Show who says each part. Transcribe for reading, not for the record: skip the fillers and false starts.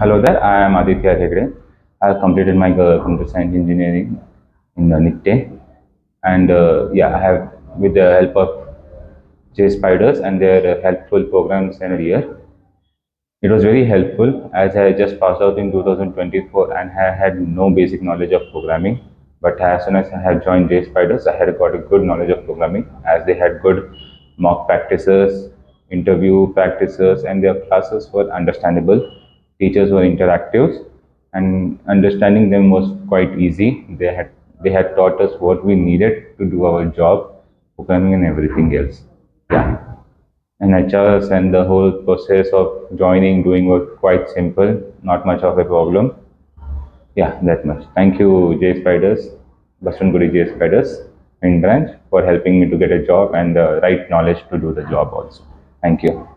Speaker 1: Hello there, I am Aditya Hegde. I have completed my computer science engineering in the NICTE, and I have, with the help of JSPIDERS and their helpful programs in a year, it was very helpful as I just passed out in 2024 and I had no basic knowledge of programming. But as soon as I had joined JSPIDERS, I had got a good knowledge of programming as they had good mock practices, interview practices, and their classes were understandable. Teachers were interactive, and understanding them was quite easy. They had taught us what we needed to do our job, programming and everything else. Yeah, and HRs and the whole process of joining, doing work quite simple, not much of a problem. Yeah, that much. Thank you, J Spiders, Basavanagudi J Spiders in branch for helping me to get a job and the right knowledge to do the job also. Thank you.